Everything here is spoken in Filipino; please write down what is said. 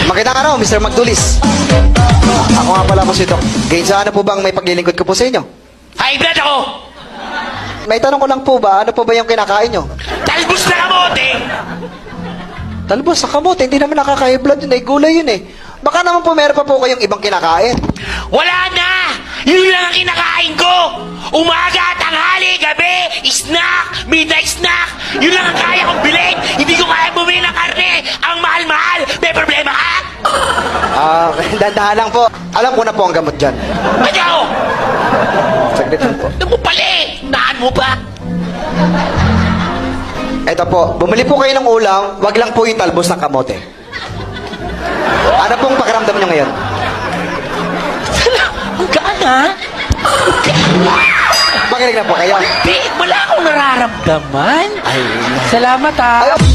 Magandang araw, Mr. Magdulis. Ako nga pala po si Doc. Gainsa, ano po bang may paglilingkod ko po sa inyo? High blood ako! May tanong ko lang po ba, ano po ba yung kinakain nyo? Talbos na kamote! Talbos sa kamote, hindi naman nakaka-high blood yun eh, gulay yun eh. Baka naman po meron pa po kayong ibang kinakain. Wala na! Yun lang ang kinakain ko! Umaga, tanghali, gabi, snack, midnight snack! Yun lang ang kaya kong bilhin! Hindi ko kaya bumili ng karne! Ang mahal-mahal! May problema ka? Dandahan lang po. Alam ko na po ang gamot dyan. Ano? Saglit lang po. Ano mo pala eh? Naan mo ba? Eto po, bumili po kayo ng ulam, wag lang po yung talbos ng kamote. Ano pong pakiramdam nyo ngayon? Ang gaan ha? Makinig na po kayo. Di, wala akong nararamdaman. Ay, Salamat ha. Ay, Alam mo